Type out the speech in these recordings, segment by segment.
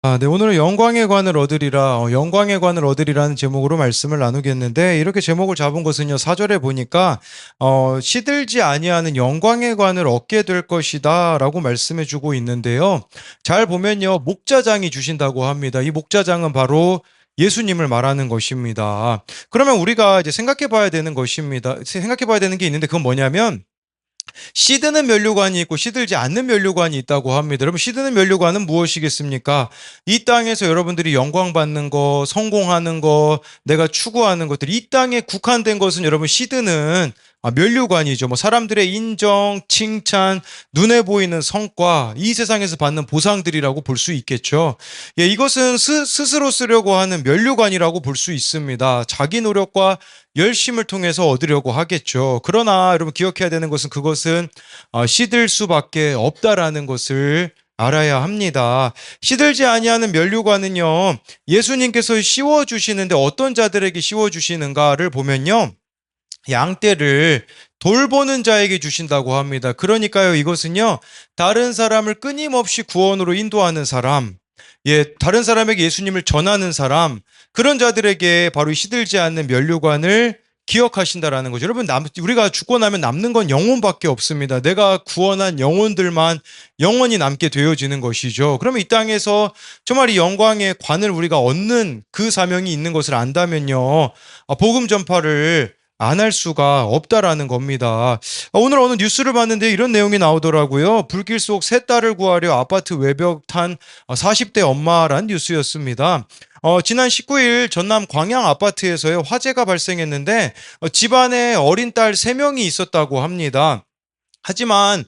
네. 오늘은 영광의 관을 얻으리라, 영광의 관을 얻으리라는 제목으로 말씀을 나누겠는데, 이렇게 제목을 잡은 것은요, 4절에 보니까, 시들지 아니하는 영광의 관을 얻게 될 것이다, 라고 말씀해 주고 있는데요. 잘 보면요, 목자장이 주신다고 합니다. 이 목자장은 바로 예수님을 말하는 것입니다. 그러면 우리가 이제 생각해 봐야 되는 것입니다. 생각해 봐야 되는 게 있는데, 그건 뭐냐면, 시드는 면류관이 있고 시들지 않는 면류관이 있다고 합니다. 여러분, 시드는 면류관은 무엇이겠습니까? 이 땅에서 여러분들이 영광 받는 거, 성공하는 거, 내가 추구하는 것들, 이 땅에 국한된 것은 여러분 시드는 면류관이죠. 뭐 사람들의 인정, 칭찬, 눈에 보이는 성과, 이 세상에서 받는 보상들이라고 볼 수 있겠죠. 예, 이것은 스스로 쓰려고 하는 면류관이라고 볼 수 있습니다. 자기 노력과 열심을 통해서 얻으려고 하겠죠. 그러나 여러분 기억해야 되는 것은 그것은 시들 수밖에 없다라는 것을 알아야 합니다. 시들지 아니하는 면류관은요, 예수님께서 씌워 주시는데 어떤 자들에게 씌워 주시는가를 보면요, 양떼를 돌보는 자에게 주신다고 합니다. 그러니까요, 이것은요, 다른 사람을 끊임없이 구원으로 인도하는 사람, 예, 다른 사람에게 예수님을 전하는 사람, 그런 자들에게 바로 시들지 않는 면류관을 기억하신다라는 거죠. 여러분, 우리가 죽고 나면 남는 건 영혼밖에 없습니다. 내가 구원한 영혼들만 영원히 남게 되어지는 것이죠. 그러면 이 땅에서 정말 이 영광의 관을 우리가 얻는 그 사명이 있는 것을 안다면요, 복음 전파를 안 할 수가 없다라는 겁니다. 오늘 어느 뉴스를 봤는데 이런 내용이 나오더라고요. 불길 속 새 딸을 구하려 아파트 외벽 탄 40대 엄마란 뉴스였습니다. 지난 19일 전남 광양 아파트에서요, 화재가 발생했는데 집안에 어린 딸 3명이 있었다고 합니다. 하지만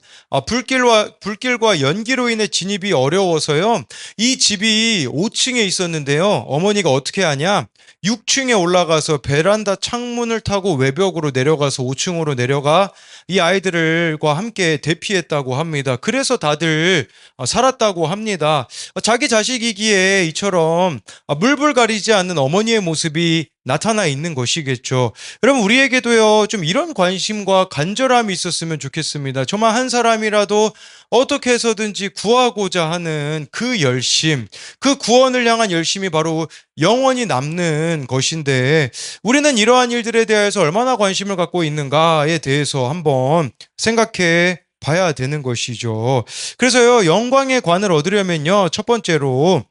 불길과 연기로 인해 진입이 어려워서요, 이 집이 5층에 있었는데요, 어머니가 어떻게 하냐, 6층에 올라가서 베란다 창문을 타고 외벽으로 내려가서 5층으로 내려가 이 아이들과 함께 대피했다고 합니다. 그래서 다들 살았다고 합니다. 자기 자식이기에 이처럼 물불 가리지 않는 어머니의 모습이 나타나 있는 것이겠죠. 여러분, 우리에게도요, 좀 이런 관심과 간절함이 있었으면 좋겠습니다. 저만 한 사람이라도 어떻게 해서든지 구하고자 하는 그 열심, 그 구원을 향한 열심이 바로 영원히 남는 것인데, 우리는 이러한 일들에 대해서 얼마나 관심을 갖고 있는가에 대해서 한번 생각해 봐야 되는 것이죠. 그래서요, 영광의 관을 얻으려면요, 첫 번째로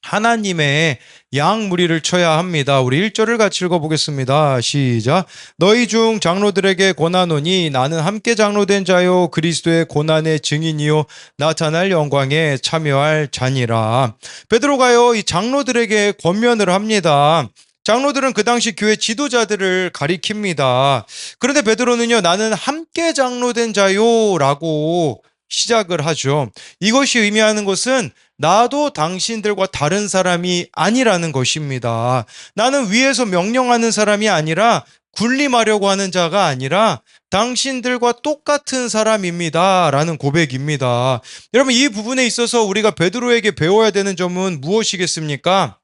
하나님의 양무리를 쳐야 합니다. 우리 1절을 같이 읽어보겠습니다. 시작. 너희 중 장로들에게 권하노니 나는 함께 장로된 자요 그리스도의 고난의 증인이요 나타날 영광에 참여할 자니라. 베드로가요, 이 장로들에게 권면을 합니다. 장로들은 그 당시 교회 지도자들을 가리킵니다. 그런데 베드로는요, 나는 함께 장로된 자요라고 시작을 하죠. 이것이 의미하는 것은 나도 당신들과 다른 사람이 아니라는 것입니다. 나는 위에서 명령하는 사람이 아니라 군림하려고 하는 자가 아니라 당신들과 똑같은 사람입니다. 라는 고백입니다. 여러분, 이 부분에 있어서 우리가 베드로에게 배워야 되는 점은 무엇이겠습니까?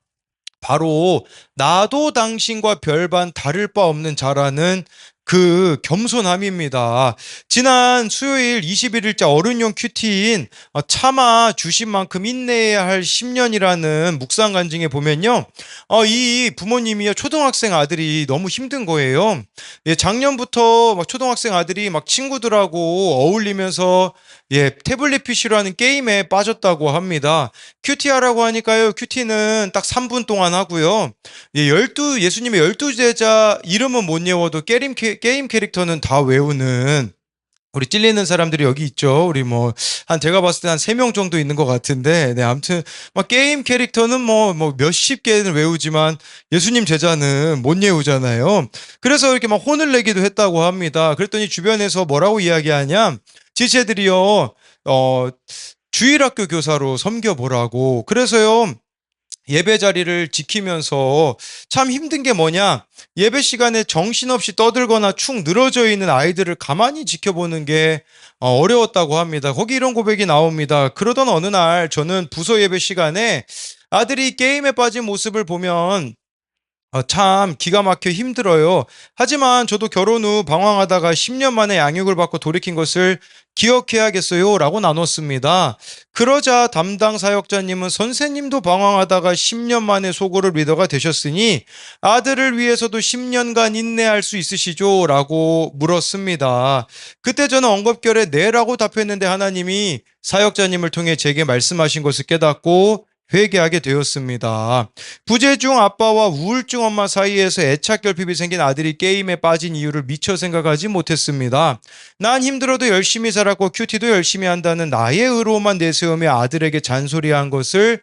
바로 나도 당신과 별반 다를 바 없는 자라는 그 겸손함입니다. 지난 수요일 21일자 어른용 큐티인 참아 주신 만큼 인내해야 할 10년이라는 묵상 간증에 보면요, 이 부모님이 초등학생 아들이 너무 힘든 거예요. 예, 작년부터 막 초등학생 아들이 막 친구들하고 어울리면서 태블릿 PC로 하는 게임에 빠졌다고 합니다. 큐티하라고 하니까요, 큐티는 딱 3분 동안 하고요. 예수님의 12제자 이름은 못 외워도 게임 캐릭터는 다 외우는 우리 찔리는 사람들이 여기 있죠. 우리 제가 봤을 때 한 3명 정도 있는 것 같은데, 네, 아무튼, 게임 캐릭터는 몇십 개는 외우지만 예수님 제자는 못 외우잖아요. 그래서 이렇게 막 혼을 내기도 했다고 합니다. 그랬더니 주변에서 뭐라고 이야기하냐, 지체들이요, 주일학교 교사로 섬겨보라고. 그래서요, 예배 자리를 지키면서 참 힘든 게 뭐냐, 예배 시간에 정신없이 떠들거나 축 늘어져 있는 아이들을 가만히 지켜보는 게 어려웠다고 합니다. 거기 이런 고백이 나옵니다. 그러던 어느 날 저는 부서 예배 시간에 아들이 게임에 빠진 모습을 보면 참 기가 막혀 힘들어요. 하지만 저도 결혼 후 방황하다가 10년 만에 양육을 받고 돌이킨 것을 기억해야겠어요 라고 나눴습니다. 그러자 담당 사역자님은 선생님도 방황하다가 10년 만에 소고를 리더가 되셨으니 아들을 위해서도 10년간 인내할 수 있으시죠? 라고 물었습니다. 그때 저는 엉겁결에 네라고 답했는데 하나님이 사역자님을 통해 제게 말씀하신 것을 깨닫고 회개하게 되었습니다. 부재중 아빠와 우울증 엄마 사이에서 애착결핍이 생긴 아들이 게임에 빠진 이유를 미처 생각하지 못했습니다. 난 힘들어도 열심히 살았고 큐티도 열심히 한다는 나의 의로만 내세우며 아들에게 잔소리한 것을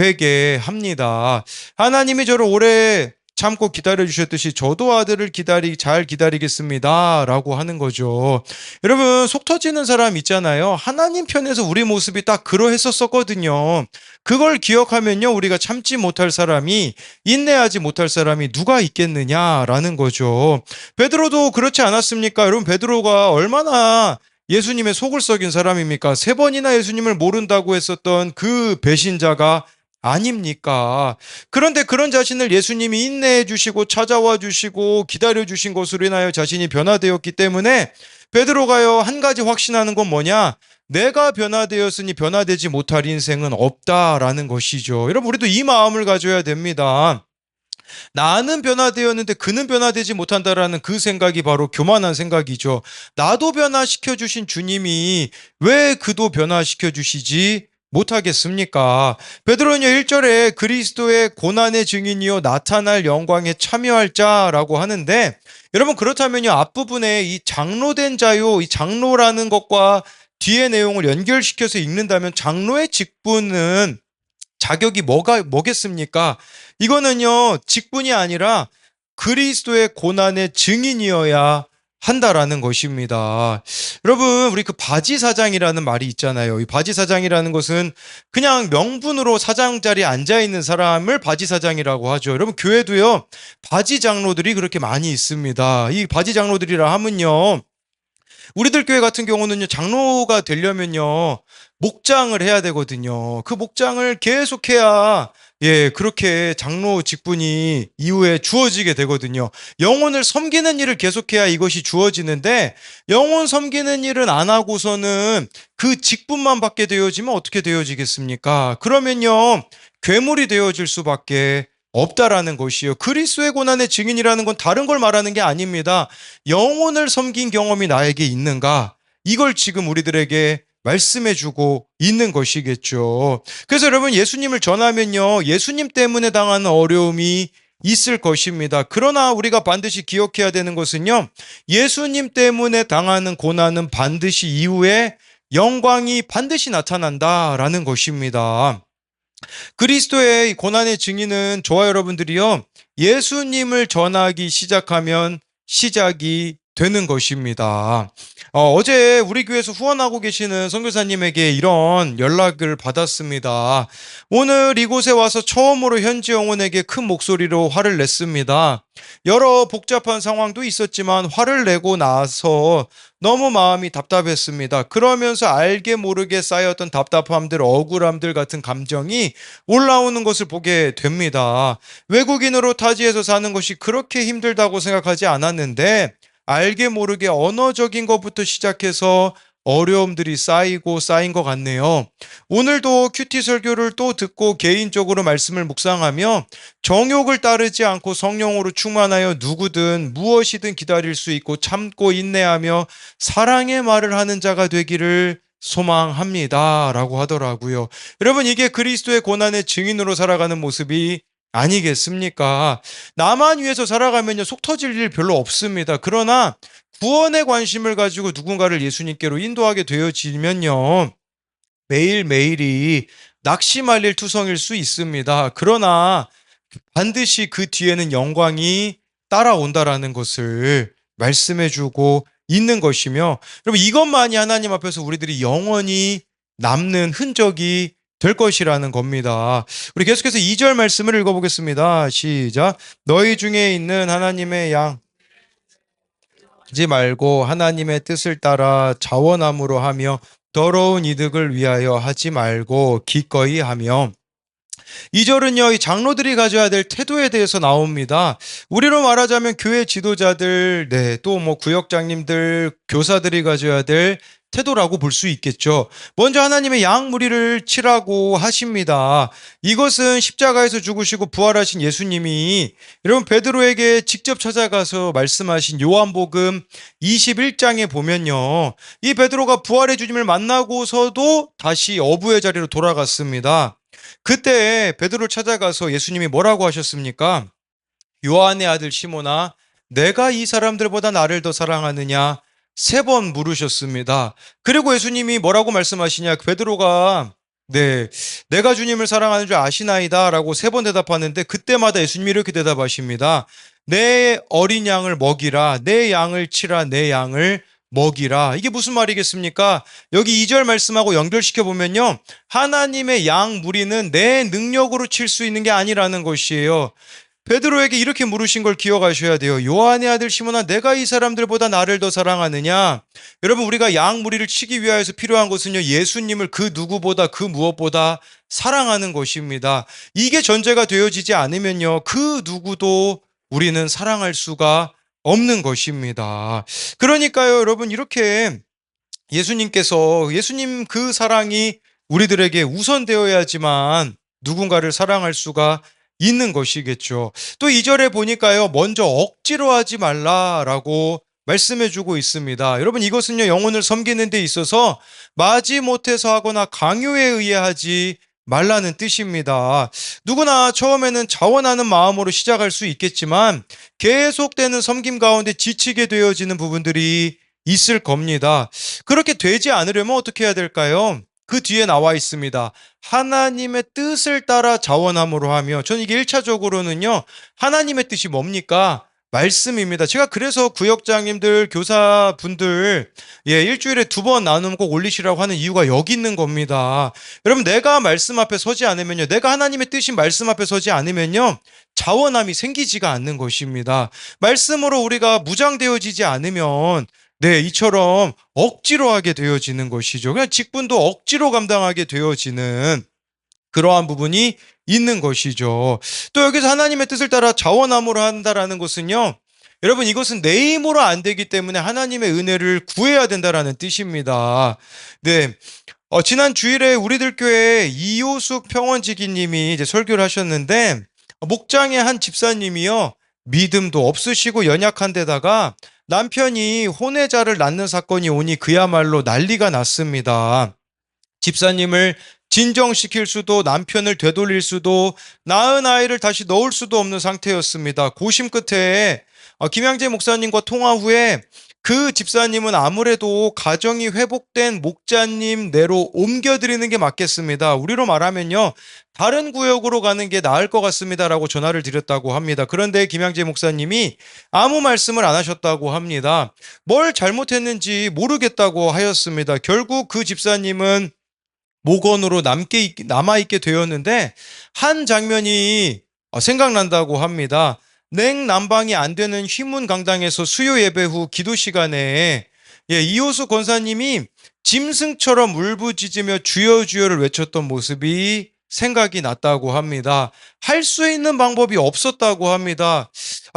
회개합니다. 하나님이 저를 오래 참고 기다려주셨듯이 저도 아들을 잘 기다리겠습니다 라고 하는 거죠. 여러분, 속 터지는 사람 있잖아요. 하나님 편에서 우리 모습이 딱 그러했었거든요. 그걸 기억하면요, 우리가 참지 못할 사람이, 인내하지 못할 사람이 누가 있겠느냐라는 거죠. 베드로도 그렇지 않았습니까? 여러분, 베드로가 얼마나 예수님의 속을 썩인 사람입니까? 3번이나 예수님을 모른다고 했었던 그 배신자가 아닙니까? 그런데 그런 자신을 예수님이 인내해 주시고 찾아와 주시고 기다려 주신 것으로 인하여 자신이 변화되었기 때문에 베드로가요, 한 가지 확신하는 건 뭐냐? 내가 변화되었으니 변화되지 못할 인생은 없다라는 것이죠. 여러분, 우리도 이 마음을 가져야 됩니다. 나는 변화되었는데 그는 변화되지 못한다라는 그 생각이 바로 교만한 생각이죠. 나도 변화시켜 주신 주님이 왜 그도 변화시켜 주시지 못하겠습니까? 베드로는요 1절에 그리스도의 고난의 증인이요 나타날 영광에 참여할 자라고 하는데, 여러분 그렇다면요 앞부분에 이 장로된 자요, 이 장로라는 것과 뒤의 내용을 연결시켜서 읽는다면 장로의 직분은 자격이 뭐겠습니까? 이거는요, 직분이 아니라 그리스도의 고난의 증인이어야 한다라는 것입니다. 여러분, 우리 그 바지사장이라는 말이 있잖아요. 이 바지사장이라는 것은 그냥 명분으로 사장 자리에 앉아있는 사람을 바지사장이라고 하죠. 여러분, 교회도요, 바지장로들이 그렇게 많이 있습니다. 이 바지장로들이라 하면요, 우리들 교회 같은 경우는요, 장로가 되려면요, 목장을 해야 되거든요. 그 목장을 계속해야, 그렇게 장로 직분이 이후에 주어지게 되거든요. 영혼을 섬기는 일을 계속해야 이것이 주어지는데, 영혼 섬기는 일은 안 하고서는 그 직분만 받게 되어지면 어떻게 되어지겠습니까? 그러면요, 괴물이 되어질 수밖에 없다라는 것이요. 그리스도의 고난의 증인이라는 건 다른 걸 말하는 게 아닙니다. 영혼을 섬긴 경험이 나에게 있는가? 이걸 지금 우리들에게 말씀해주고 있는 것이겠죠. 그래서 여러분, 예수님을 전하면요, 예수님 때문에 당하는 어려움이 있을 것입니다. 그러나 우리가 반드시 기억해야 되는 것은요, 예수님 때문에 당하는 고난은 반드시 이후에 영광이 반드시 나타난다라는 것입니다. 그리스도의 고난의 증인은 저와 여러분들이요, 예수님을 전하기 시작하면 시작이 되는 것입니다. 어제 우리 교회에서 후원하고 계시는 선교사님에게 이런 연락을 받았습니다. 오늘 이곳에 와서 처음으로 현지 영혼에게 큰 목소리로 화를 냈습니다. 여러 복잡한 상황도 있었지만 화를 내고 나서 너무 마음이 답답했습니다. 그러면서 알게 모르게 쌓였던 답답함들, 억울함들 같은 감정이 올라오는 것을 보게 됩니다. 외국인으로 타지에서 사는 것이 그렇게 힘들다고 생각하지 않았는데, 알게 모르게 언어적인 것부터 시작해서 어려움들이 쌓인 것 같네요. 오늘도 큐티 설교를 또 듣고 개인적으로 말씀을 묵상하며 정욕을 따르지 않고 성령으로 충만하여 누구든 무엇이든 기다릴 수 있고 참고 인내하며 사랑의 말을 하는 자가 되기를 소망합니다 라고 하더라고요. 여러분, 이게 그리스도의 고난의 증인으로 살아가는 모습이 아니겠습니까? 나만 위해서 살아가면요, 속 터질 일 별로 없습니다. 그러나 구원에 관심을 가지고 누군가를 예수님께로 인도하게 되어지면요, 매일매일이 낙심할 일 투성일 수 있습니다. 그러나 반드시 그 뒤에는 영광이 따라온다라는 것을 말씀해주고 있는 것이며, 여러분 이것만이 하나님 앞에서 우리들이 영원히 남는 흔적이 될 것이라는 겁니다. 우리 계속해서 2절 말씀을 읽어보겠습니다. 시작. 너희 중에 있는 하나님의 양 하지 말고 하나님의 뜻을 따라 자원함으로 하며 더러운 이득을 위하여 하지 말고 기꺼이 하며 2절은요, 이 장로들이 가져야 될 태도에 대해서 나옵니다. 우리로 말하자면 교회 지도자들, 네, 또 뭐 구역장님들, 교사들이 가져야 될 태도라고 볼 수 있겠죠. 먼저 하나님의 양무리를 치라고 하십니다. 이것은 십자가에서 죽으시고 부활하신 예수님이 여러분 베드로에게 직접 찾아가서 말씀하신 요한복음 21장에 보면요, 이 베드로가 부활의 주님을 만나고서도 다시 어부의 자리로 돌아갔습니다. 그때 베드로를 찾아가서 예수님이 뭐라고 하셨습니까? 요한의 아들 시몬아, 내가 이 사람들보다 나를 더 사랑하느냐? 3번 물으셨습니다. 그리고 예수님이 뭐라고 말씀하시냐? 베드로가 네, 내가 주님을 사랑하는 줄 아시나이다 라고 3번 대답하는데, 그때마다 예수님이 이렇게 대답하십니다. 내 어린 양을 먹이라, 내 양을 치라, 내 양을 먹이라. 이게 무슨 말이겠습니까? 여기 2절 말씀하고 연결시켜 보면요, 하나님의 양 무리는 내 능력으로 칠 수 있는 게 아니라는 것이에요. 베드로에게 이렇게 물으신 걸 기억하셔야 돼요. 요한의 아들 시몬아, 내가 이 사람들보다 나를 더 사랑하느냐? 여러분, 우리가 양 무리를 치기 위하여서 필요한 것은요, 예수님을 그 누구보다 그 무엇보다 사랑하는 것입니다. 이게 전제가 되어지지 않으면요, 그 누구도 우리는 사랑할 수가 없는 것입니다. 그러니까요, 여러분, 이렇게 예수님 그 사랑이 우리들에게 우선되어야지만 누군가를 사랑할 수가 있는 것이겠죠. 또 2절에 보니까요, 먼저 억지로 하지 말라라고 말씀해주고 있습니다. 여러분, 이것은요, 영혼을 섬기는 데 있어서 마지못해서 하거나 강요에 의해 하지 말라는 뜻입니다. 누구나 처음에는 자원하는 마음으로 시작할 수 있겠지만 계속되는 섬김 가운데 지치게 되어지는 부분들이 있을 겁니다. 그렇게 되지 않으려면 어떻게 해야 될까요? 그 뒤에 나와 있습니다. 하나님의 뜻을 따라 자원함으로 하며, 저는 이게 1차적으로는요, 하나님의 뜻이 뭡니까? 말씀입니다. 제가 그래서 구역장님들, 교사분들, 일주일에 2번 나눔 꼭 올리시라고 하는 이유가 여기 있는 겁니다. 여러분, 내가 말씀 앞에 서지 않으면요, 내가 하나님의 뜻인 말씀 앞에 서지 않으면요, 자원함이 생기지가 않는 것입니다. 말씀으로 우리가 무장되어지지 않으면 네, 이처럼 억지로 하게 되어지는 것이죠. 그냥 직분도 억지로 감당하게 되어지는 그러한 부분이 있는 것이죠. 또 여기서 하나님의 뜻을 따라 자원함으로 한다라는 것은요, 여러분, 이것은 내 힘으로 안 되기 때문에 하나님의 은혜를 구해야 된다라는 뜻입니다. 네. 지난 주일에 우리들 교회 이호숙 평원지기님이 이제 설교를 하셨는데, 목장의 한 집사님이요, 믿음도 없으시고 연약한 데다가 남편이 혼외자를 낳는 사건이 오니 그야말로 난리가 났습니다. 집사님을 진정시킬 수도, 남편을 되돌릴 수도, 낳은 아이를 다시 넣을 수도 없는 상태였습니다. 고심 끝에 김양재 목사님과 통화 후에 그 집사님은 아무래도 가정이 회복된 목자님 내로 옮겨드리는 게 맞겠습니다. 우리로 말하면요, 다른 구역으로 가는 게 나을 것 같습니다라고 전화를 드렸다고 합니다. 그런데 김양재 목사님이 아무 말씀을 안 하셨다고 합니다. 뭘 잘못했는지 모르겠다고 하였습니다. 결국 그 집사님은 목원으로 남아있게 되었는데, 한 장면이 생각난다고 합니다. 냉난방이 안 되는 휘문강당에서 수요 예배 후 기도 시간에 이호수 권사님이 짐승처럼 울부짖으며 주여 주여를 외쳤던 모습이 생각이 났다고 합니다. 할 수 있는 방법이 없었다고 합니다.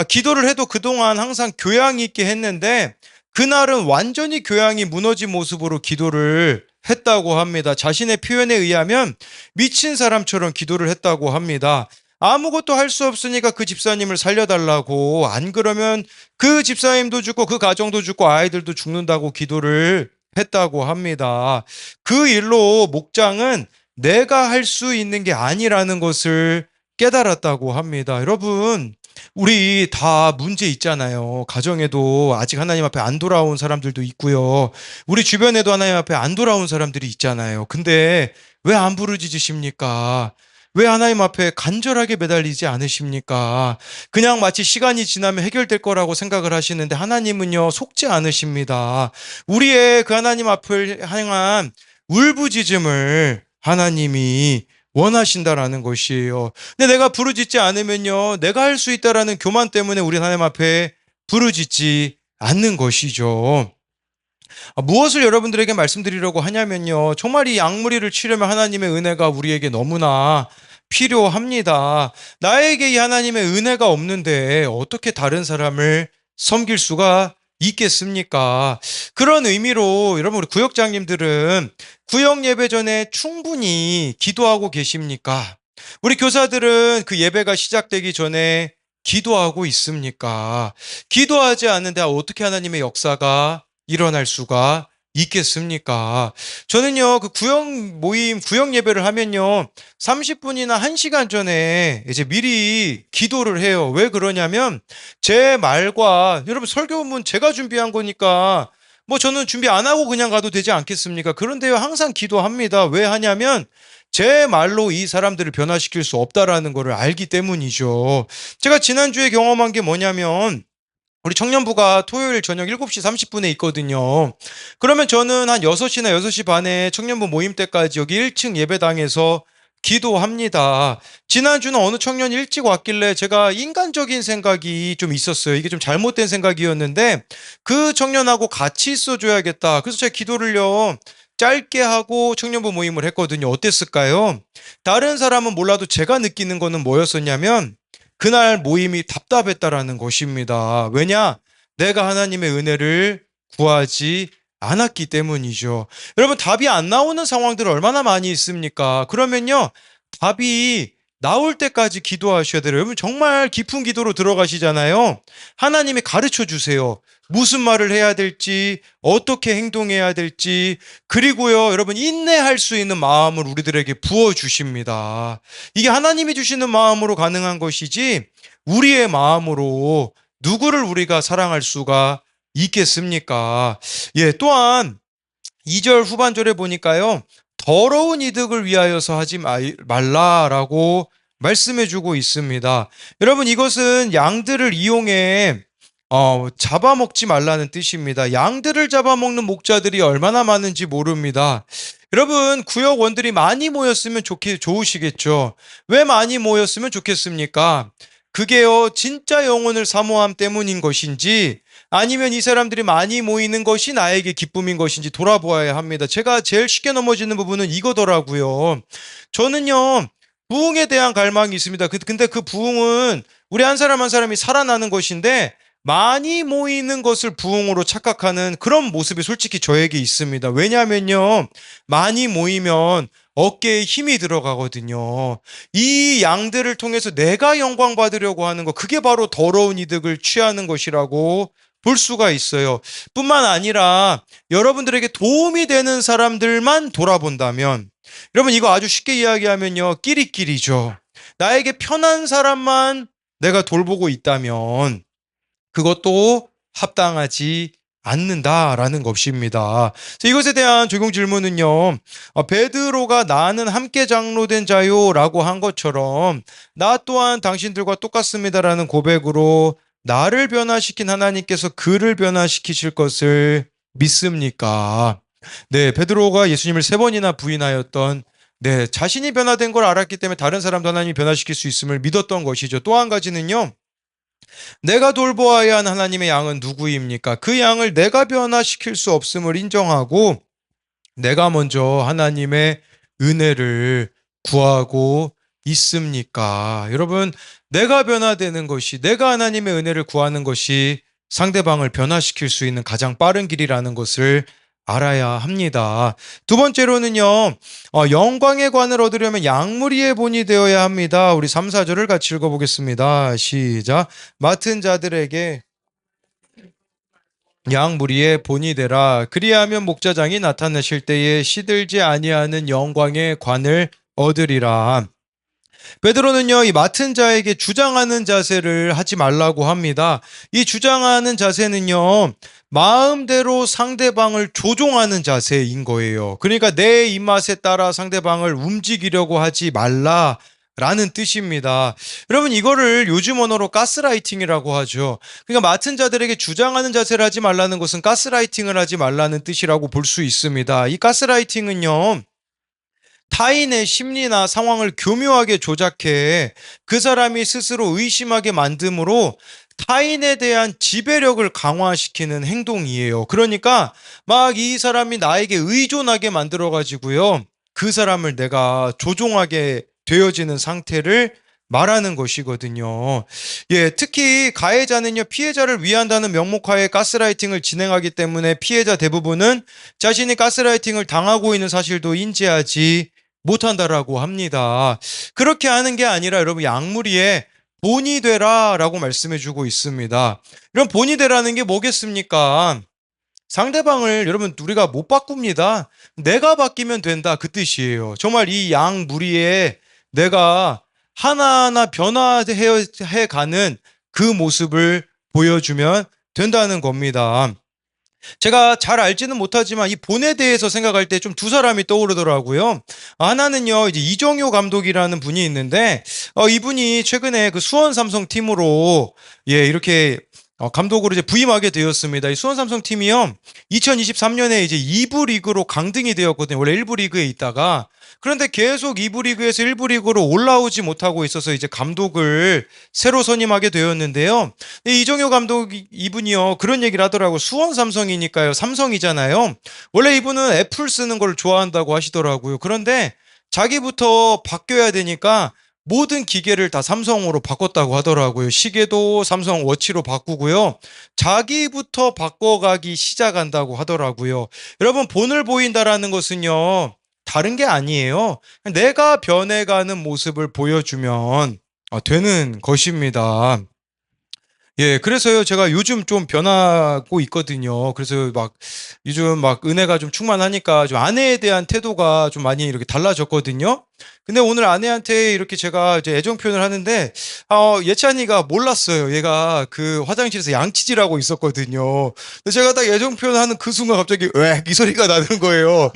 기도를 해도 그동안 항상 교양이 있게 했는데 그날은 완전히 교양이 무너진 모습으로 기도를 했다고 합니다. 자신의 표현에 의하면 미친 사람처럼 기도를 했다고 합니다. 아무것도 할 수 없으니까 그 집사님을 살려달라고, 안 그러면 그 집사님도 죽고 그 가정도 죽고 아이들도 죽는다고 기도를 했다고 합니다. 그 일로 목장은 내가 할 수 있는 게 아니라는 것을 깨달았다고 합니다. 여러분, 우리 다 문제 있잖아요. 가정에도 아직 하나님 앞에 안 돌아온 사람들도 있고요. 우리 주변에도 하나님 앞에 안 돌아온 사람들이 있잖아요. 근데 왜 안 부르짖으십니까? 왜 하나님 앞에 간절하게 매달리지 않으십니까? 그냥 마치 시간이 지나면 해결될 거라고 생각을 하시는데 하나님은요, 속지 않으십니다. 우리의 그 하나님 앞을 향한 울부짖음을 하나님이 원하신다라는 것이에요. 근데 내가 부르짖지 않으면요, 내가 할 수 있다라는 교만 때문에 우리 하나님 앞에 부르짖지 않는 것이죠. 무엇을 여러분들에게 말씀드리려고 하냐면요, 정말 이 양무리를 치려면 하나님의 은혜가 우리에게 너무나 필요합니다. 나에게 이 하나님의 은혜가 없는데 어떻게 다른 사람을 섬길 수가 있겠습니까? 그런 의미로 여러분 우리 구역장님들은 구역 예배 전에 충분히 기도하고 계십니까? 우리 교사들은 그 예배가 시작되기 전에 기도하고 있습니까? 기도하지 않는데 어떻게 하나님의 역사가 일어날 수가 있겠습니까? 저는요, 그 구역 모임, 구역 예배를 하면요, 30분이나 1시간 전에 이제 미리 기도를 해요. 왜 그러냐면, 제 말과, 여러분 설교문 제가 준비한 거니까, 뭐 저는 준비 안 하고 그냥 가도 되지 않겠습니까? 그런데요, 항상 기도합니다. 왜 하냐면, 제 말로 이 사람들을 변화시킬 수 없다라는 것을 알기 때문이죠. 제가 지난주에 경험한 게 뭐냐면, 우리 청년부가 토요일 저녁 7시 30분에 있거든요. 그러면 저는 한 6시나 6시 반에 청년부 모임 때까지 여기 1층 예배당에서 기도합니다. 지난주는 어느 청년이 일찍 왔길래 제가 인간적인 생각이 좀 있었어요. 이게 좀 잘못된 생각이었는데 그 청년하고 같이 있어줘야겠다. 그래서 제가 기도를요. 짧게 하고 청년부 모임을 했거든요. 어땠을까요? 다른 사람은 몰라도 제가 느끼는 거는 뭐였었냐면 그날 모임이 답답했다라는 것입니다. 왜냐? 내가 하나님의 은혜를 구하지 않았기 때문이죠. 여러분, 답이 안 나오는 상황들 얼마나 많이 있습니까? 그러면요, 답이 나올 때까지 기도하셔야 돼요. 여러분, 정말 깊은 기도로 들어가시잖아요. 하나님이 가르쳐 주세요. 무슨 말을 해야 될지, 어떻게 행동해야 될지, 그리고요, 여러분, 인내할 수 있는 마음을 우리들에게 부어주십니다. 이게 하나님이 주시는 마음으로 가능한 것이지, 우리의 마음으로 누구를 우리가 사랑할 수가 있겠습니까? 예, 또한 2절 후반절에 보니까요. 더러운 이득을 위하여서 하지 말라라고 말씀해 주고 있습니다. 여러분 이것은 양들을 이용해 잡아먹지 말라는 뜻입니다. 양들을 잡아먹는 목자들이 얼마나 많은지 모릅니다. 여러분 구역원들이 많이 모였으면 좋으시겠죠. 왜 많이 모였으면 좋겠습니까? 그게요 진짜 영혼을 사모함 때문인 것인지 아니면 이 사람들이 많이 모이는 것이 나에게 기쁨인 것인지 돌아보아야 합니다. 제가 제일 쉽게 넘어지는 부분은 이거더라고요. 저는요, 부흥에 대한 갈망이 있습니다. 근데 그 부흥은 우리 한 사람 한 사람이 살아나는 것인데 많이 모이는 것을 부흥으로 착각하는 그런 모습이 솔직히 저에게 있습니다. 왜냐하면요, 많이 모이면 어깨에 힘이 들어가거든요. 이 양들을 통해서 내가 영광 받으려고 하는 것, 그게 바로 더러운 이득을 취하는 것이라고 볼 수가 있어요. 뿐만 아니라 여러분들에게 도움이 되는 사람들만 돌아본다면 여러분 이거 아주 쉽게 이야기하면요. 끼리끼리죠. 나에게 편한 사람만 내가 돌보고 있다면 그것도 합당하지 않는다라는 것입니다. 이것에 대한 적용 질문은요. 베드로가 나는 함께 장로된 자요라고 한 것처럼 나 또한 당신들과 똑같습니다라는 고백으로 나를 변화시킨 하나님께서 그를 변화시키실 것을 믿습니까? 네, 베드로가 예수님을 3번이나 부인하였던 네, 자신이 변화된 걸 알았기 때문에 다른 사람도 하나님이 변화시킬 수 있음을 믿었던 것이죠. 또 한 가지는요. 내가 돌보아야 하는 하나님의 양은 누구입니까? 그 양을 내가 변화시킬 수 없음을 인정하고 내가 먼저 하나님의 은혜를 구하고 있습니까? 여러분, 내가 변화되는 것이, 내가 하나님의 은혜를 구하는 것이 상대방을 변화시킬 수 있는 가장 빠른 길이라는 것을 알아야 합니다. 두 번째로는요, 영광의 관을 얻으려면 양무리의 본이 되어야 합니다. 우리 3, 4절을 같이 읽어보겠습니다. 시작. 맡은 자들에게 양무리의 본이 되라. 그리하면 목자장이 나타나실 때에 시들지 아니하는 영광의 관을 얻으리라. 베드로는요, 이 맡은 자에게 주장하는 자세를 하지 말라고 합니다. 이 주장하는 자세는요, 마음대로 상대방을 조종하는 자세인 거예요. 그러니까 내 입맛에 따라 상대방을 움직이려고 하지 말라. 라는 뜻입니다. 여러분 이거를 요즘 언어로 가스라이팅이라고 하죠. 그러니까 맡은 자들에게 주장하는 자세를 하지 말라는 것은 가스라이팅을 하지 말라는 뜻이라고 볼 수 있습니다. 이 가스라이팅은요. 타인의 심리나 상황을 교묘하게 조작해 그 사람이 스스로 의심하게 만듦으로 타인에 대한 지배력을 강화시키는 행동이에요. 그러니까 막 이 사람이 나에게 의존하게 만들어 가지고요. 그 사람을 내가 조종하게 되어지는 상태를 말하는 것이거든요. 예, 특히 가해자는요, 피해자를 위한다는 명목하에 가스라이팅을 진행하기 때문에 피해자 대부분은 자신이 가스라이팅을 당하고 있는 사실도 인지하지 못한다라고 합니다. 그렇게 하는 게 아니라 여러분 약물이에 본이 되라라고 말씀해주고 있습니다. 이런 본이 되라는 게 뭐겠습니까? 상대방을 여러분 우리가 못 바꿉니다. 내가 바뀌면 된다 그 뜻이에요. 정말 이 양무리에 내가 하나하나 변화해 가는 그 모습을 보여주면 된다는 겁니다. 제가 잘 알지는 못하지만 이 본에 대해서 생각할 때 좀 두 사람이 떠오르더라고요. 하나는요, 이제 이정효 감독이라는 분이 있는데, 이분이 최근에 그 수원 삼성 팀으로, 예, 이렇게 감독으로 이제 부임하게 되었습니다. 이 수원 삼성 팀이요, 2023년에 이제 2부 리그로 강등이 되었거든요. 원래 1부 리그에 있다가. 그런데 계속 2부 리그에서 1부 리그로 올라오지 못하고 있어서 이제 감독을 새로 선임하게 되었는데요. 이정효 감독 이분이요, 그런 얘기를 하더라고요. 수원 삼성이니까요. 삼성이잖아요. 원래 이분은 애플 쓰는 걸 좋아한다고 하시더라고요. 그런데 자기부터 바뀌어야 되니까 모든 기계를 다 삼성으로 바꿨다고 하더라고요. 시계도 삼성 워치로 바꾸고요. 자기부터 바꿔가기 시작한다고 하더라고요. 여러분, 본을 보인다라는 것은요, 다른 게 아니에요. 내가 변해가는 모습을 보여주면 되는 것입니다. 예, 그래서요, 제가 요즘 좀 변하고 있거든요. 그래서 막, 요즘 막 은혜가 좀 충만하니까 좀 아내에 대한 태도가 좀 많이 이렇게 달라졌거든요. 근데 오늘 아내한테 이렇게 제가 이제 애정 표현을 하는데, 예찬이가 몰랐어요. 얘가 그 화장실에서 양치질하고 있었거든요. 근데 제가 딱 애정 표현하는 그 순간 갑자기, 왜? 이 소리가 나는 거예요.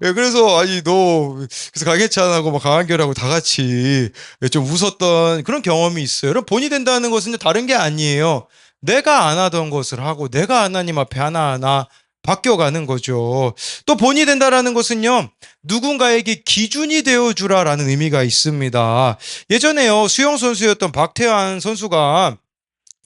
예, 그래서, 아니, 그래서 강혜찬하고 막 강한결하고 다 같이 좀 웃었던 그런 경험이 있어요. 여러분, 본이 된다는 것은 다른 게 아니에요. 내가 안 하던 것을 하고 내가 하나님 앞에 하나하나 바뀌어가는 거죠. 또 본이 된다라는 것은요, 누군가에게 기준이 되어주라라는 의미가 있습니다. 예전에요, 수영 선수였던 박태환 선수가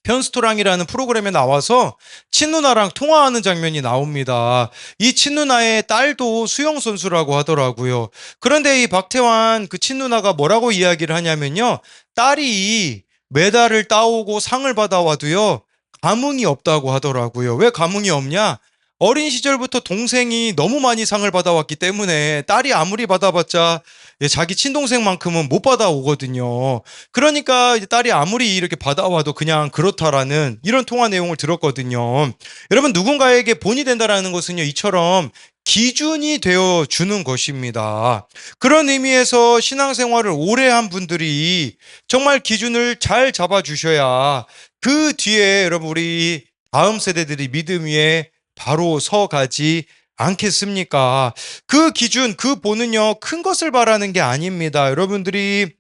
편스토랑이라는 프로그램에 나와서 친누나랑 통화하는 장면이 나옵니다. 이 친누나의 딸도 수영 선수라고 하더라고요. 그런데 이 박태환 그 친누나가 뭐라고 이야기를 하냐면요, 딸이 메달을 따오고 상을 받아와도요, 감흥이 없다고 하더라고요. 왜 감흥이 없냐? 어린 시절부터 동생이 너무 많이 상을 받아왔기 때문에 딸이 아무리 받아봤자 자기 친동생만큼은 못 받아오거든요. 그러니까 이제 딸이 아무리 이렇게 받아와도 그냥 그렇다라는 이런 통화 내용을 들었거든요. 여러분, 누군가에게 본이 된다라는 것은요, 이처럼 기준이 되어 주는 것입니다. 그런 의미에서 신앙생활을 오래 한 분들이 정말 기준을 잘 잡아 주셔야 그 뒤에 여러분 우리 다음 세대들이 믿음 위에 바로 서가지 않겠습니까? 그 기준, 그 본은요, 큰 것을 바라는 게 아닙니다. 여러분들이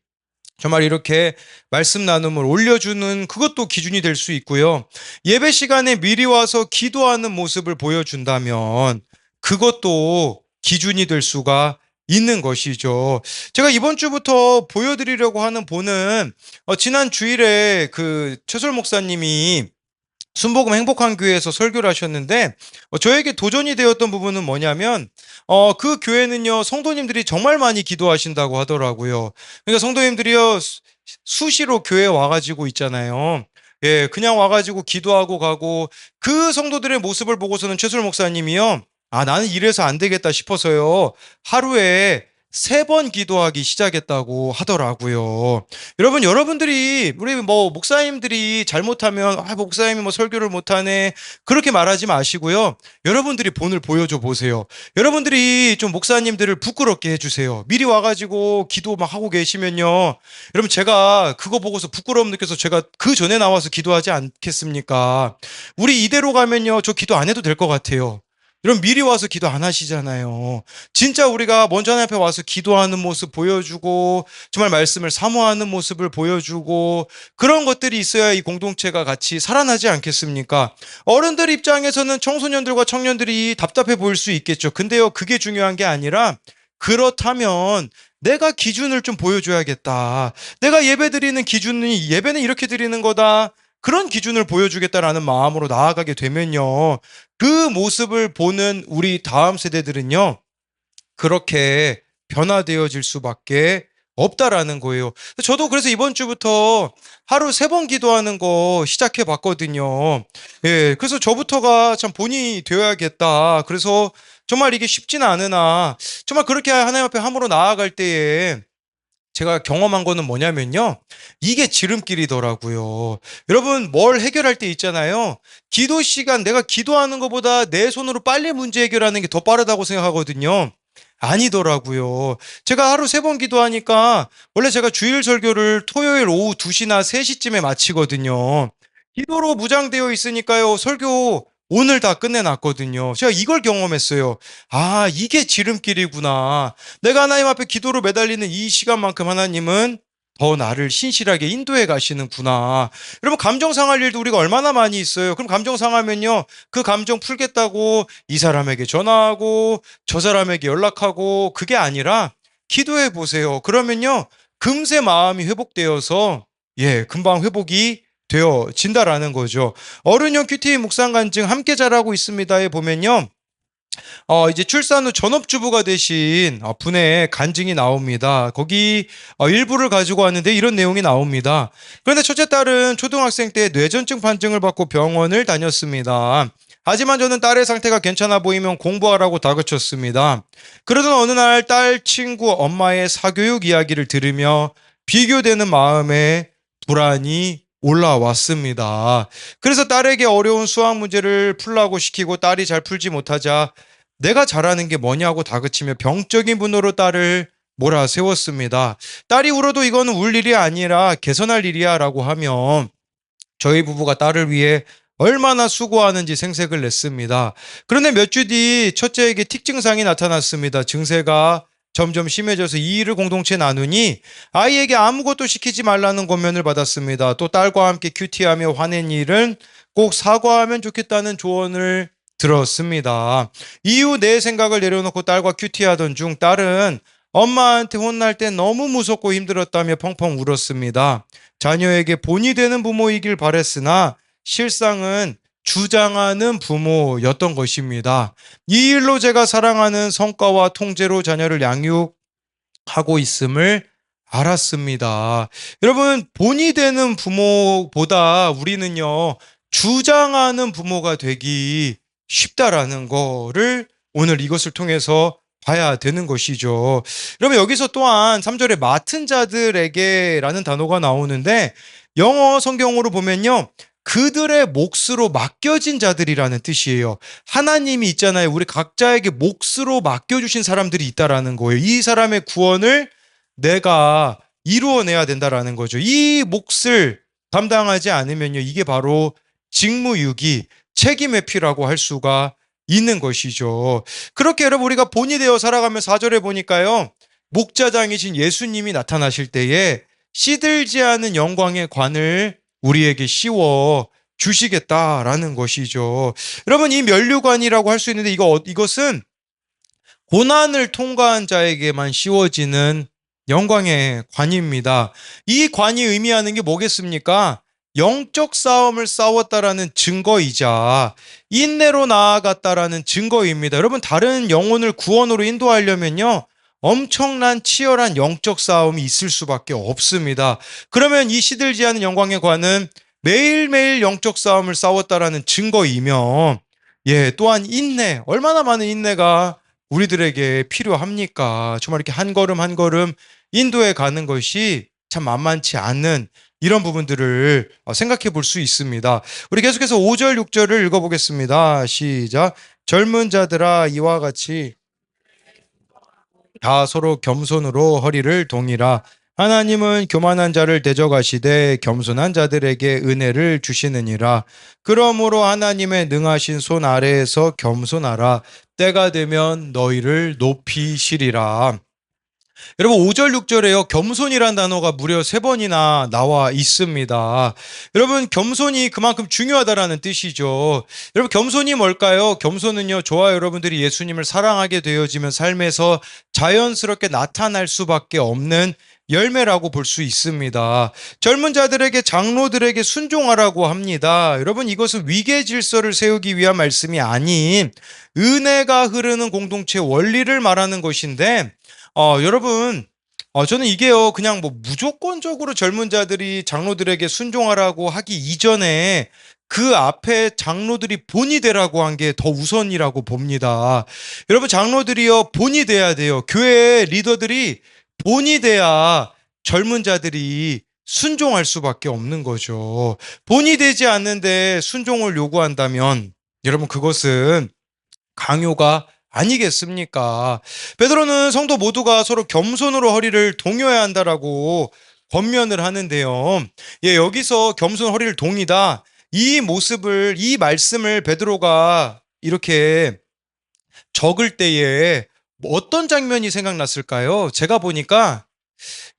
정말 이렇게 말씀 나눔을 올려주는 그것도 기준이 될 수 있고요. 예배 시간에 미리 와서 기도하는 모습을 보여준다면 그것도 기준이 될 수가 있는 것이죠. 제가 이번 주부터 보여드리려고 하는 본은 지난 주일에 그 최솔 목사님이 순복음 행복한 교회에서 설교를 하셨는데 저에게 도전이 되었던 부분은 뭐냐면 그 교회는요, 성도님들이 정말 많이 기도하신다고 하더라고요. 그러니까 성도님들이요, 수시로 교회에 와가지고 있잖아요. 예, 그냥 와가지고 기도하고 가고, 그 성도들의 모습을 보고서는 최술 목사님이요, 나는 이래서 안 되겠다 싶어서요, 하루에 3번 기도하기 시작했다고 하더라고요. 여러분, 여러분들이, 우리 뭐, 목사님들이 잘못하면, 목사님이 뭐 설교를 못하네, 그렇게 말하지 마시고요. 여러분들이 본을 보여줘 보세요. 여러분들이 좀 목사님들을 부끄럽게 해주세요. 미리 와가지고 기도 막 하고 계시면요, 여러분, 제가 그거 보고서 부끄러움 느껴서 제가 그 전에 나와서 기도하지 않겠습니까? 우리 이대로 가면요, 저 기도 안 해도 될 것 같아요. 여러분, 미리 와서 기도 안 하시잖아요. 진짜 우리가 먼저 하나님 앞에 와서 기도하는 모습 보여주고, 정말 말씀을 사모하는 모습을 보여주고, 그런 것들이 있어야 이 공동체가 같이 살아나지 않겠습니까? 어른들 입장에서는 청소년들과 청년들이 답답해 보일 수 있겠죠. 근데요, 그게 중요한 게 아니라, 그렇다면 내가 기준을 좀 보여줘야겠다. 내가 예배 드리는 기준이, 예배는 이렇게 드리는 거다. 그런 기준을 보여주겠다라는 마음으로 나아가게 되면요, 그 모습을 보는 우리 다음 세대들은요, 그렇게 변화되어질 수밖에 없다라는 거예요. 저도 그래서 이번 주부터 하루 3번 기도하는 거 시작해 봤거든요. 예, 그래서 저부터가 참 본이 되어야겠다. 그래서 정말 이게 쉽지는 않으나 정말 그렇게 하나님 앞에 함으로 나아갈 때에 제가 경험한 거는 뭐냐면요. 이게 지름길이더라고요. 여러분, 뭘 해결할 때 있잖아요. 기도 시간, 내가 기도하는 것보다 내 손으로 빨리 문제 해결하는 게 더 빠르다고 생각하거든요. 아니더라고요. 제가 하루 3번 기도하니까 원래 제가 주일 설교를 토요일 오후 2시나 3시쯤에 마치거든요. 기도로 무장되어 있으니까요. 설교 오늘 다 끝내놨거든요. 제가 이걸 경험했어요. 아, 이게 지름길이구나. 내가 하나님 앞에 기도로 매달리는 이 시간만큼 하나님은 더 나를 신실하게 인도해 가시는구나. 여러분, 감정 상할 일도 우리가 얼마나 많이 있어요. 그럼 감정 상하면요, 그 감정 풀겠다고 이 사람에게 전화하고 저 사람에게 연락하고, 그게 아니라 기도해 보세요. 그러면요, 금세 마음이 회복되어서 금방 회복이 되어진다라는 거죠. 어른용 큐티 묵상 간증 함께 자라고 있습니다에 보면요. 이제 출산 후 전업주부가 되신 분의 간증이 나옵니다. 거기 일부를 가지고 왔는데 이런 내용이 나옵니다. 그런데 첫째 딸은 초등학생 때 뇌전증 판정을 받고 병원을 다녔습니다. 하지만 저는 딸의 상태가 괜찮아 보이면 공부하라고 다그쳤습니다. 그러던 어느 날 딸 친구 엄마의 사교육 이야기를 들으며 비교되는 마음에 불안이 올라왔습니다. 그래서 딸에게 어려운 수학 문제를 풀라고 시키고 딸이 잘 풀지 못하자 내가 잘하는 게 뭐냐고 다그치며 병적인 분노로 딸을 몰아세웠습니다. 딸이 울어도 이거는 울 일이 아니라 개선할 일이야 라고 하며 저희 부부가 딸을 위해 얼마나 수고하는지 생색을 냈습니다. 그런데 몇 주 뒤 첫째에게 틱 증상이 나타났습니다. 증세가 점점 심해져서 이 일을 공동체 나누니 아이에게 아무것도 시키지 말라는 권면을 받았습니다. 또 딸과 함께 큐티하며 화낸 일은 꼭 사과하면 좋겠다는 조언을 들었습니다. 이후 내 생각을 내려놓고 딸과 큐티하던 중 딸은 엄마한테 혼날 때 너무 무섭고 힘들었다며 펑펑 울었습니다. 자녀에게 본이 되는 부모이길 바랬으나 실상은 주장하는 부모였던 것입니다. 이 일로 제가 사랑하는 성과와 통제로 자녀를 양육하고 있음을 알았습니다. 여러분, 본이 되는 부모보다 우리는요, 주장하는 부모가 되기 쉽다라는 거를 오늘 이것을 통해서 봐야 되는 것이죠. 그러면 여기서 또한 3절에 맡은 자들에게라는 단어가 나오는데 영어 성경으로 보면요. 그들의 몫으로 맡겨진 자들이라는 뜻이에요. 하나님이 있잖아요. 우리 각자에게 몫으로 맡겨주신 사람들이 있다라는 거예요. 이 사람의 구원을 내가 이루어내야 된다라는 거죠. 이 몫을 감당하지 않으면요. 이게 바로 직무유기, 책임 회피라고 할 수가 있는 것이죠. 그렇게 여러분 우리가 본이 되어 살아가면 4절에 보니까요. 목자장이신 예수님이 나타나실 때에 시들지 않은 영광의 관을 우리에게 씌워 주시겠다라는 것이죠. 여러분 이 면류관이라고 할 수 있는데 이것은 고난을 통과한 자에게만 씌워지는 영광의 관입니다. 이 관이 의미하는 게 뭐겠습니까? 영적 싸움을 싸웠다라는 증거이자 인내로 나아갔다라는 증거입니다. 여러분 다른 영혼을 구원으로 인도하려면요. 엄청난 치열한 영적 싸움이 있을 수밖에 없습니다. 그러면 이 시들지 않은 영광의 관은 매일매일 영적 싸움을 싸웠다라는 증거이며 또한 인내, 얼마나 많은 인내가 우리들에게 필요합니까? 정말 이렇게 한 걸음 한 걸음 인도해 가는 것이 참 만만치 않은 이런 부분들을 생각해 볼 수 있습니다. 우리 계속해서 5절, 6절을 읽어보겠습니다. 시작. 젊은 자들아 이와 같이 다 서로 겸손으로 허리를 동이라. 하나님은 교만한 자를 대적하시되 겸손한 자들에게 은혜를 주시느니라. 그러므로 하나님의 능하신 손 아래에서 겸손하라. 때가 되면 너희를 높이시리라. 여러분 5절 6절에요. 겸손이란 단어가 무려 3번이나 나와 있습니다. 여러분 겸손이 그만큼 중요하다라는 뜻이죠. 여러분 겸손이 뭘까요? 겸손은요. 저와 여러분들이 예수님을 사랑하게 되어지면 삶에서 자연스럽게 나타날 수밖에 없는 열매라고 볼 수 있습니다. 젊은 자들에게 장로들에게 순종하라고 합니다. 여러분 이것은 위계 질서를 세우기 위한 말씀이 아닌 은혜가 흐르는 공동체 원리를 말하는 것인데 여러분 저는 이게요, 그냥 뭐 무조건적으로 젊은 자들이 장로들에게 순종하라고 하기 이전에 그 앞에 장로들이 본이 되라고 한 게 더 우선이라고 봅니다. 여러분, 장로들이요, 본이 돼야 돼요. 교회 리더들이 본이 돼야 젊은 자들이 순종할 수밖에 없는 거죠. 본이 되지 않는데 순종을 요구한다면 여러분, 그것은 강요가 아니겠습니까? 베드로는 성도 모두가 서로 겸손으로 허리를 동여야 한다라고 권면을 하는데요. 예, 여기서 겸손 허리를 동이다. 이 모습을, 이 말씀을 베드로가 이렇게 적을 때에 어떤 장면이 생각났을까요? 제가 보니까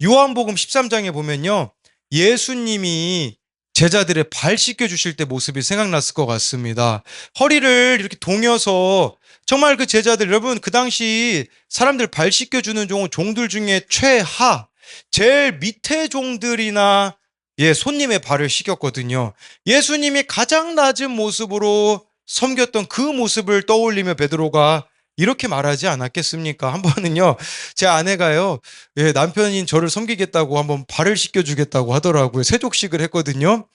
요한복음 13장에 보면요, 예수님이 제자들의 발 씻겨 주실 때 모습이 생각났을 것 같습니다. 허리를 이렇게 동여서 정말 그 제자들, 여러분, 그 당시 사람들 발 씻겨 주는 종들 중에 최하, 제일 밑에 종들이나 손님의 발을 씻겼거든요. 예수님이 가장 낮은 모습으로 섬겼던 그 모습을 떠올리며 베드로가 이렇게 말하지 않았겠습니까? 한 번은요, 제 아내가요, 남편인 저를 섬기겠다고 한번 발을 씻겨주겠다고 하더라고요. 세족식을 했거든요.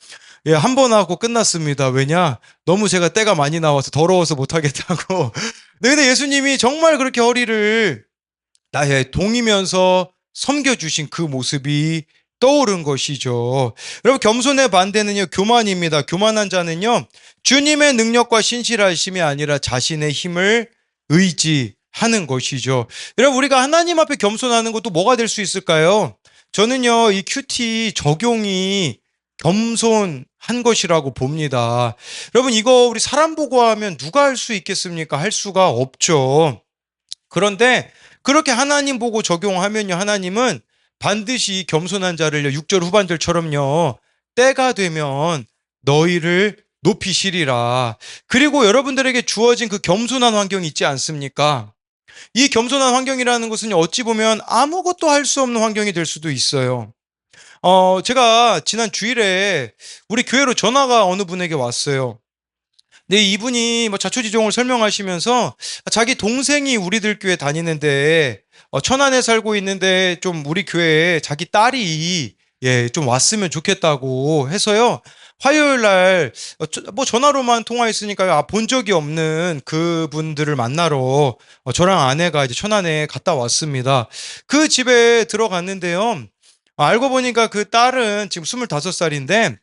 한 번 하고 끝났습니다. 왜냐? 너무 제가 때가 많이 나와서 더러워서 못하겠다고. 네, 근데 예수님이 정말 그렇게 허리를 나의 동이면서 섬겨주신 그 모습이 떠오른 것이죠. 여러분, 겸손의 반대는요, 교만입니다. 교만한 자는요, 주님의 능력과 신실하심이 아니라 자신의 힘을 의지하는 것이죠. 여러분, 우리가 하나님 앞에 겸손하는 것도 뭐가 될 수 있을까요? 저는요, 이 큐티 적용이 겸손한 것이라고 봅니다. 여러분, 이거 우리 사람 보고 하면 누가 할 수 있겠습니까? 할 수가 없죠. 그런데 그렇게 하나님 보고 적용하면요, 하나님은 반드시 겸손한 자를요, 6절 후반절처럼요, 때가 되면 너희를 높이시리라. 그리고 여러분들에게 주어진 그 겸손한 환경이 있지 않습니까? 이 겸손한 환경이라는 것은 어찌 보면 아무것도 할 수 없는 환경이 될 수도 있어요. 제가 지난 주일에 우리 교회로 전화가 어느 분에게 왔어요. 네, 이분이 뭐 자초지종을 설명하시면서 자기 동생이 우리들 교회 다니는데 천안에 살고 있는데 좀 우리 교회에 자기 딸이 좀 왔으면 좋겠다고 해서요. 화요일 날 뭐 전화로만 통화했으니까 본 적이 없는 그분들을 만나러 저랑 아내가 이제 천안에 갔다 왔습니다. 그 집에 들어갔는데요. 알고 보니까 그 딸은 지금 25살인데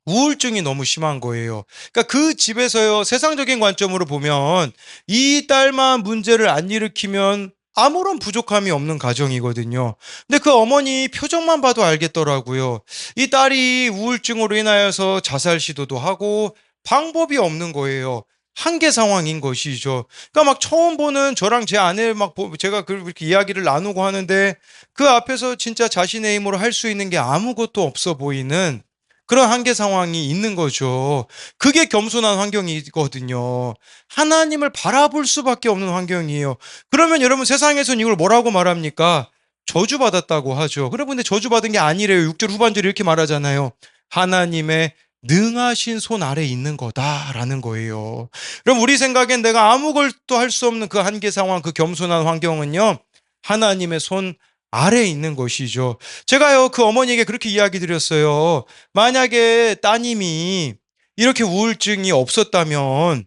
우울증이 너무 심한 거예요. 그러니까 그 집에서요, 세상적인 관점으로 보면 이 딸만 문제를 안 일으키면 아무런 부족함이 없는 가정이거든요. 근데 그 어머니 표정만 봐도 알겠더라고요. 이 딸이 우울증으로 인하여서 자살 시도도 하고 방법이 없는 거예요. 한계 상황인 것이죠. 그러니까 막 처음 보는 저랑 제 아내 제가 그렇게 이야기를 나누고 하는데 그 앞에서 진짜 자신의 힘으로 할 수 있는 게 아무것도 없어 보이는 그런 한계 상황이 있는 거죠. 그게 겸손한 환경이거든요. 하나님을 바라볼 수밖에 없는 환경이에요. 그러면 여러분, 세상에서는 이걸 뭐라고 말합니까? 저주받았다고 하죠. 그런데 저주받은 게 아니래요. 6절 후반절이 이렇게 말하잖아요. 하나님의 능하신 손 아래 있는 거다라는 거예요. 그럼 우리 생각엔 내가 아무것도 할 수 없는 그 한계 상황, 그 겸손한 환경은요, 하나님의 손 아래에 있는 것이죠. 제가요, 그 어머니에게 그렇게 이야기 드렸어요. 만약에 따님이 이렇게 우울증이 없었다면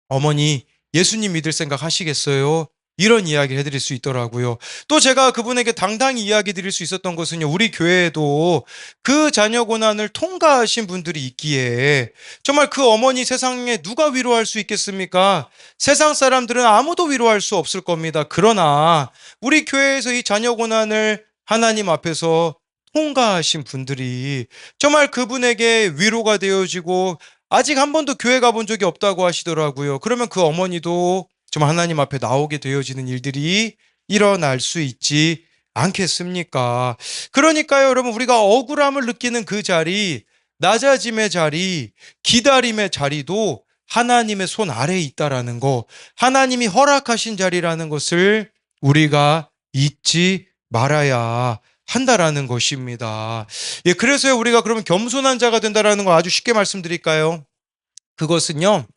어머니 예수님 믿을 생각 하시겠어요? 이런 이야기를 해드릴 수 있더라고요. 또 제가 그분에게 당당히 이야기 드릴 수 있었던 것은요, 우리 교회에도 그 자녀 고난을 통과하신 분들이 있기에 정말 그 어머니 세상에 누가 위로할 수 있겠습니까? 세상 사람들은 아무도 위로할 수 없을 겁니다. 그러나 우리 교회에서 이 자녀 고난을 하나님 앞에서 통과하신 분들이 정말 그분에게 위로가 되어지고 아직 한 번도 교회 가본 적이 없다고 하시더라고요. 그러면 그 어머니도 좀 하나님 앞에 나오게 되어지는 일들이 일어날 수 있지 않겠습니까? 그러니까요, 여러분, 우리가 억울함을 느끼는 그 자리, 낮아짐의 자리, 기다림의 자리도 하나님의 손 아래에 있다라는 거, 하나님이 허락하신 자리라는 것을 우리가 잊지 말아야 한다라는 것입니다. 그래서요, 우리가 그러면 겸손한 자가 된다라는 거 아주 쉽게 말씀드릴까요? 그것은요,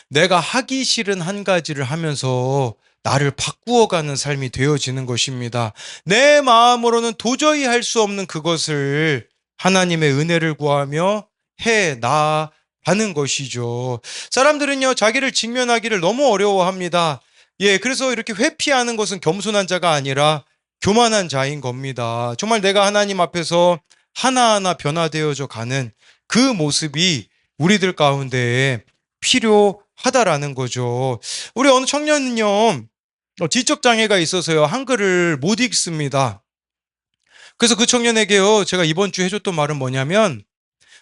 내가 하기 싫은 한 가지를 하면서 나를 바꾸어가는 삶이 되어지는 것입니다. 내 마음으로는 도저히 할 수 없는 그것을 하나님의 은혜를 구하며 해 나가는 것이죠. 사람들은요, 자기를 직면하기를 너무 어려워합니다. 예, 그래서 이렇게 회피하는 것은 겸손한 자가 아니라 교만한 자인 겁니다. 정말 내가 하나님 앞에서 하나하나 변화되어져 가는 그 모습이 우리들 가운데에 필요하다라는 거죠. 우리 어느 청년은요, 지적 장애가 있어서요, 한글을 못 읽습니다. 그래서 그 청년에게요, 제가 이번 주 해줬던 말은 뭐냐면,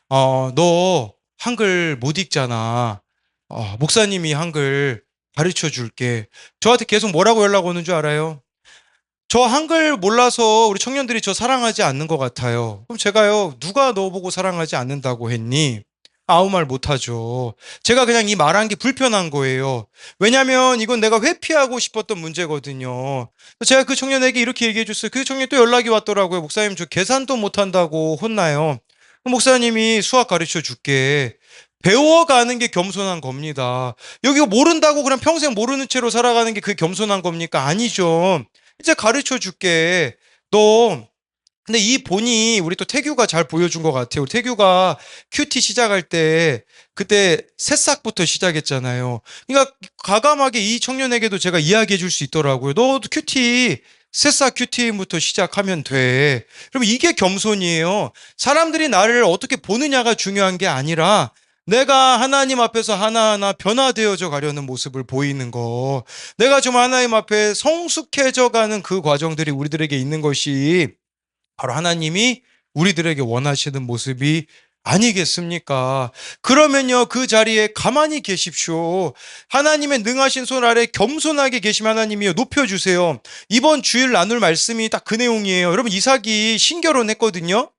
너 한글 못 읽잖아. 목사님이 한글 가르쳐 줄게. 저한테 계속 뭐라고 연락 오는 줄 알아요? 저 한글 몰라서 우리 청년들이 저 사랑하지 않는 것 같아요. 그럼 제가요, 누가 너 보고 사랑하지 않는다고 했니? 아무 말 못하죠. 제가 그냥 이 말한 게 불편한 거예요. 왜냐면 이건 내가 회피하고 싶었던 문제거든요. 제가 그 청년에게 이렇게 얘기해 줬어요. 그 청년이 또 연락이 왔더라고요. 목사님, 저 계산도 못한다고 혼나요. 목사님이 수학 가르쳐 줄게. 배워가는 게 겸손한 겁니다. 여기 모른다고 그냥 평생 모르는 채로 살아가는 게 그게 겸손한 겁니까? 아니죠. 이제 가르쳐 줄게. 너 근데 이 본이 우리 또 태규가 잘 보여준 것 같아요. 우리 태규가 큐티 시작할 때 그때 새싹부터 시작했잖아요. 그러니까 과감하게 이 청년에게도 제가 이야기해 줄 수 있더라고요. 너도 큐티 새싹 큐티부터 시작하면 돼. 그럼 이게 겸손이에요. 사람들이 나를 어떻게 보느냐가 중요한 게 아니라 내가 하나님 앞에서 하나하나 변화되어져 가려는 모습을 보이는 거. 내가 좀 하나님 앞에 성숙해져 가는 그 과정들이 우리들에게 있는 것이 바로 하나님이 우리들에게 원하시는 모습이 아니겠습니까? 그러면요, 그 자리에 가만히 계십시오. 하나님의 능하신 손 아래 겸손하게 계시면 하나님이요, 높여주세요. 이번 주일 나눌 말씀이 딱 그 내용이에요. 여러분, 이삭이 신결혼했거든요.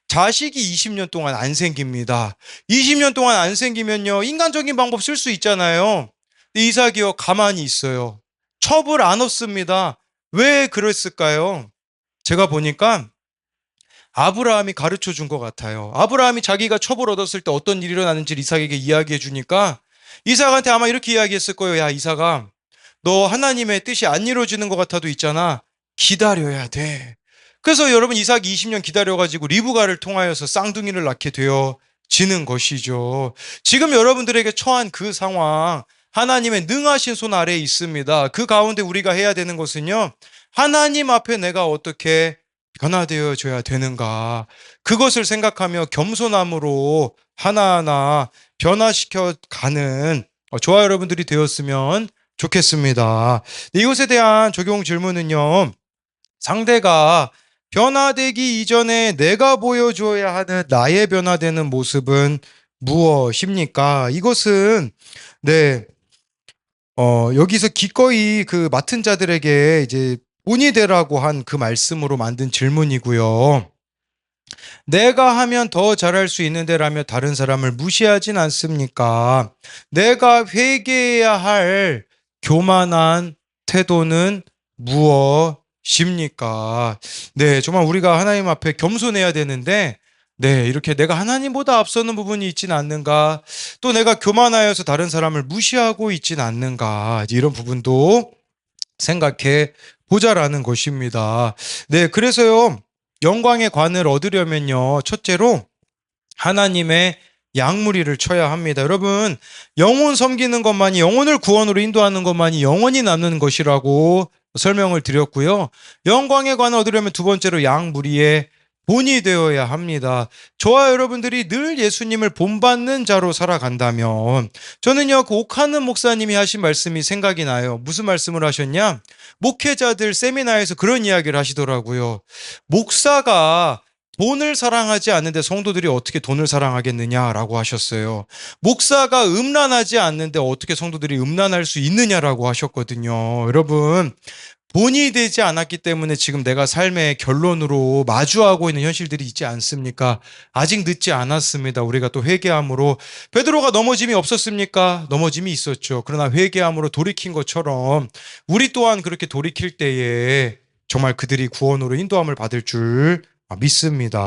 자식이 20년 동안 안 생깁니다. 20년 동안 안 생기면요, 인간적인 방법 쓸 수 있잖아요. 근데 이삭이요, 가만히 있어요. 첩을 안 얻습니다. 왜 그랬을까요? 제가 보니까 아브라함이 가르쳐 준 것 같아요. 아브라함이 자기가 첩을 얻었을 때 어떤 일이 일어나는지를 이삭에게 이야기해 주니까 이삭한테 아마 이렇게 이야기했을 거예요. 야, 이삭아, 너 하나님의 뜻이 안 이루어지는 것 같아도 있잖아. 기다려야 돼. 그래서 여러분, 이삭이 20년 기다려가지고 리브가를 통하여서 쌍둥이를 낳게 되어지는 것이죠. 지금 여러분들에게 처한 그 상황, 하나님의 능하신 손 아래에 있습니다. 그 가운데 우리가 해야 되는 것은요, 하나님 앞에 내가 어떻게 변화되어져야 되는가, 그것을 생각하며 겸손함으로 하나하나 변화시켜 가는 저와 여러분들이 되었으면 좋겠습니다. 이것에 대한 적용 질문은요, 상대가 변화되기 이전에 내가 보여줘야 하는 나의 변화되는 모습은 무엇입니까? 이것은 네, 여기서 기꺼이 그 맡은 자들에게 이제 본이 되라고 한 그 말씀으로 만든 질문이고요. 내가 하면 더 잘할 수 있는데라며 다른 사람을 무시하진 않습니까? 내가 회개해야 할 교만한 태도는 무엇입니까? 네, 정말 우리가 하나님 앞에 겸손해야 되는데, 네, 이렇게 내가 하나님보다 앞서는 부분이 있진 않는가? 또 내가 교만하여서 다른 사람을 무시하고 있진 않는가? 이런 부분도 생각해 보자라는 것입니다. 네, 그래서요, 영광의 관을 얻으려면요, 첫째로 하나님의 양무리를 쳐야 합니다. 여러분, 영혼 섬기는 것만이, 영혼을 구원으로 인도하는 것만이 영원히 남는 것이라고 설명을 드렸고요. 영광의 관을 얻으려면 두 번째로 양무리의 본이 되어야 합니다. 저와 여러분들이 늘 예수님을 본받는 자로 살아간다면, 저는요, 그 옥하는 목사님이 하신 말씀이 생각이 나요. 무슨 말씀을 하셨냐? 목회자들 세미나에서 그런 이야기를 하시더라고요. 목사가 돈을 사랑하지 않는데 성도들이 어떻게 돈을 사랑하겠느냐라고 하셨어요. 목사가 음란하지 않는데 어떻게 성도들이 음란할 수 있느냐라고 하셨거든요. 여러분, 본이 되지 않았기 때문에 지금 내가 삶의 결론으로 마주하고 있는 현실들이 있지 않습니까? 아직 늦지 않았습니다. 우리가 또 회개함으로, 베드로가 넘어짐이 없었습니까? 넘어짐이 있었죠. 그러나 회개함으로 돌이킨 것처럼 우리 또한 그렇게 돌이킬 때에 정말 그들이 구원으로 인도함을 받을 줄 믿습니다.